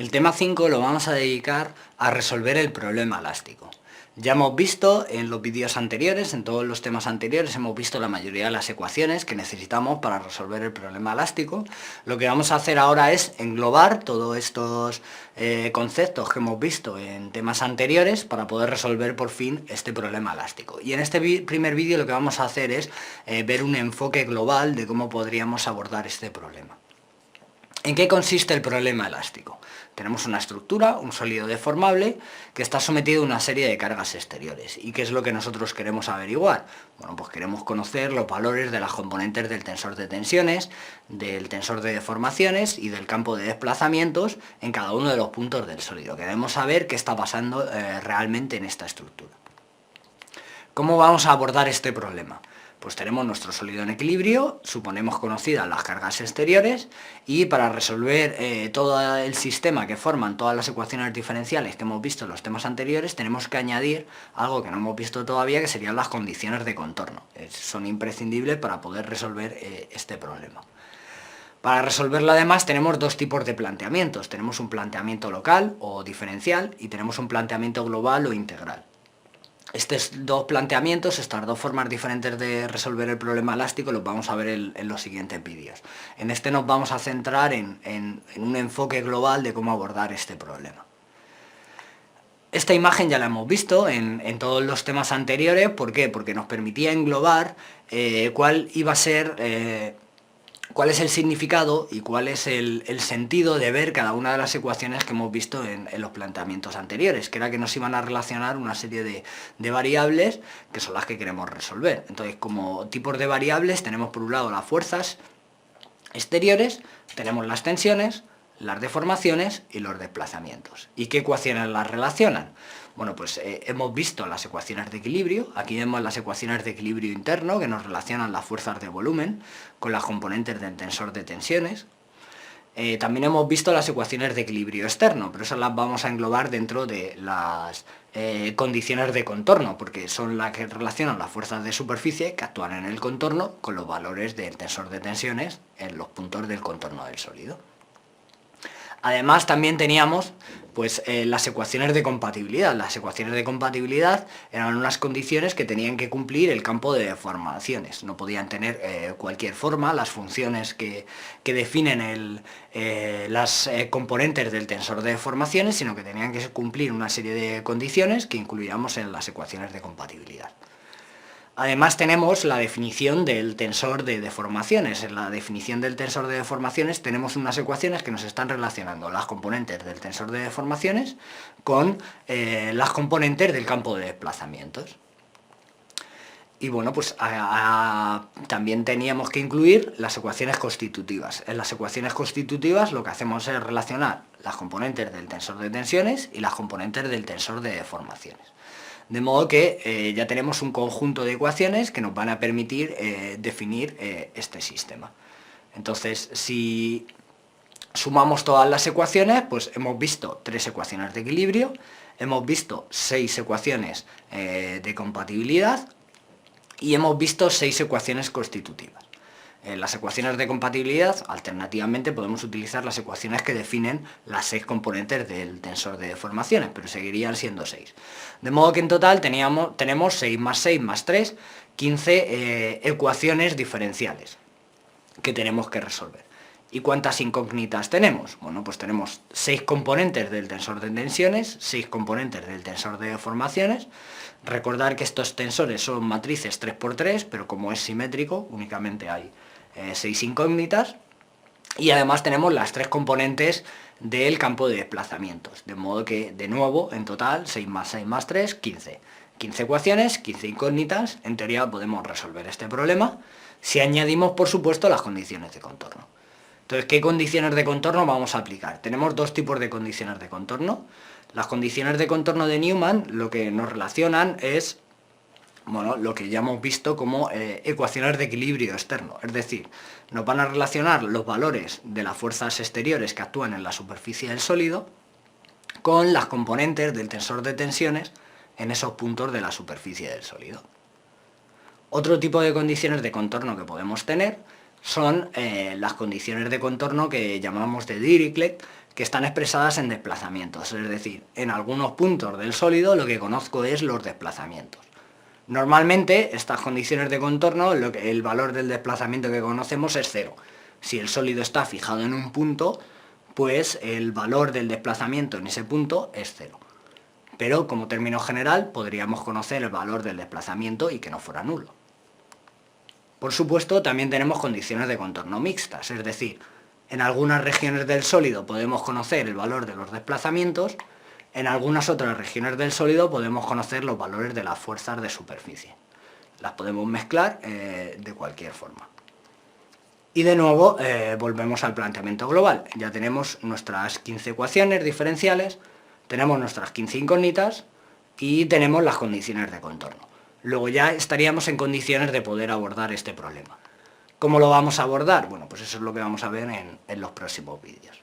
El tema 5 lo vamos a dedicar a resolver el problema elástico. Ya hemos visto en los vídeos anteriores, en todos los temas anteriores, hemos visto la mayoría de las ecuaciones que necesitamos para resolver el problema elástico. Lo que vamos a hacer ahora es englobar todos estos conceptos que hemos visto en temas anteriores para poder resolver por fin este problema elástico. Y en este primer vídeo lo que vamos a hacer es ver un enfoque global de cómo podríamos abordar este problema. ¿En qué consiste el problema elástico? Tenemos una estructura, un sólido deformable, que está sometido a una serie de cargas exteriores. ¿Y qué es lo que nosotros queremos averiguar? Bueno, pues queremos conocer los valores de las componentes del tensor de tensiones, del tensor de deformaciones y del campo de desplazamientos en cada uno de los puntos del sólido. Queremos saber qué está pasando realmente en esta estructura. ¿Cómo vamos a abordar este problema? Pues tenemos nuestro sólido en equilibrio, suponemos conocidas las cargas exteriores y para resolver todo el sistema que forman todas las ecuaciones diferenciales que hemos visto en los temas anteriores, tenemos que añadir algo que no hemos visto todavía, que serían las condiciones de contorno. Son imprescindibles para poder resolver este problema. Para resolverlo además tenemos dos tipos de planteamientos. Tenemos un planteamiento local o diferencial y tenemos un planteamiento global o integral. Estos dos planteamientos, estas dos formas diferentes de resolver el problema elástico, los vamos a ver en los siguientes vídeos. En este nos vamos a centrar en un enfoque global de cómo abordar este problema. Esta imagen ya la hemos visto en todos los temas anteriores. ¿Por qué? Porque nos permitía englobar cuál iba a ser... cuál es el significado y cuál es el sentido de ver cada una de las ecuaciones que hemos visto en los planteamientos anteriores, que era que nos iban a relacionar una serie de variables que son las que queremos resolver. Entonces, como tipos de variables tenemos por un lado las fuerzas exteriores, tenemos las tensiones, las deformaciones y los desplazamientos. ¿Y qué ecuaciones las relacionan? Bueno, pues hemos visto las ecuaciones de equilibrio. Aquí vemos las ecuaciones de equilibrio interno que nos relacionan las fuerzas de volumen con las componentes del tensor de tensiones. También hemos visto las ecuaciones de equilibrio externo, pero esas las vamos a englobar dentro de las condiciones de contorno, porque son las que relacionan las fuerzas de superficie que actúan en el contorno con los valores del tensor de tensiones en los puntos del contorno del sólido. Además también teníamos pues, las ecuaciones de compatibilidad. Las ecuaciones de compatibilidad eran unas condiciones que tenían que cumplir el campo de deformaciones. No podían tener cualquier forma las funciones que definen las componentes del tensor de deformaciones, sino que tenían que cumplir una serie de condiciones que incluíamos en las ecuaciones de compatibilidad. Además tenemos la definición del tensor de deformaciones. En la definición del tensor de deformaciones tenemos unas ecuaciones que nos están relacionando las componentes del tensor de deformaciones con las componentes del campo de desplazamientos. Y bueno, pues también teníamos que incluir las ecuaciones constitutivas. En las ecuaciones constitutivas lo que hacemos es relacionar las componentes del tensor de tensiones y las componentes del tensor de deformaciones. De modo que ya tenemos un conjunto de ecuaciones que nos van a permitir definir este sistema. Entonces, si sumamos todas las ecuaciones, pues hemos visto 3 ecuaciones de equilibrio, hemos visto 6 ecuaciones de compatibilidad y hemos visto 6 ecuaciones constitutivas. En las ecuaciones de compatibilidad, alternativamente, podemos utilizar las ecuaciones que definen las 6 componentes del tensor de deformaciones, pero seguirían siendo 6. De modo que en total tenemos 6 más 3, 15 ecuaciones diferenciales que tenemos que resolver. ¿Y cuántas incógnitas tenemos? Bueno, pues tenemos 6 componentes del tensor de tensiones, 6 componentes del tensor de deformaciones. Recordar que estos tensores son matrices 3×3, pero como es simétrico, únicamente hay 6 incógnitas. Y además tenemos las 3 componentes del campo de desplazamientos. De modo que, de nuevo, en total, 6 más 3, 15. 15 ecuaciones, 15 incógnitas. En teoría podemos resolver este problema si añadimos, por supuesto, las condiciones de contorno. Entonces, ¿qué condiciones de contorno vamos a aplicar? Tenemos dos tipos de condiciones de contorno. Las condiciones de contorno de Newman lo que nos relacionan es, bueno, lo que ya hemos visto como ecuaciones de equilibrio externo. Es decir, nos van a relacionar los valores de las fuerzas exteriores que actúan en la superficie del sólido con las componentes del tensor de tensiones en esos puntos de la superficie del sólido. Otro tipo de condiciones de contorno que podemos tener son las condiciones de contorno que llamamos de Dirichlet, que están expresadas en desplazamientos, es decir, en algunos puntos del sólido lo que conozco es los desplazamientos. Normalmente estas condiciones de contorno, el valor del desplazamiento que conocemos es cero. Si el sólido está fijado en un punto, pues el valor del desplazamiento en ese punto es cero. Pero como término general podríamos conocer el valor del desplazamiento y que no fuera nulo. Por supuesto, también tenemos condiciones de contorno mixtas, es decir, en algunas regiones del sólido podemos conocer el valor de los desplazamientos, en algunas otras regiones del sólido podemos conocer los valores de las fuerzas de superficie. Las podemos mezclar de cualquier forma. Y de nuevo volvemos al planteamiento global. Ya tenemos nuestras 15 ecuaciones diferenciales, tenemos nuestras 15 incógnitas y tenemos las condiciones de contorno. Luego ya estaríamos en condiciones de poder abordar este problema. ¿Cómo lo vamos a abordar? Bueno, pues eso es lo que vamos a ver en los próximos vídeos.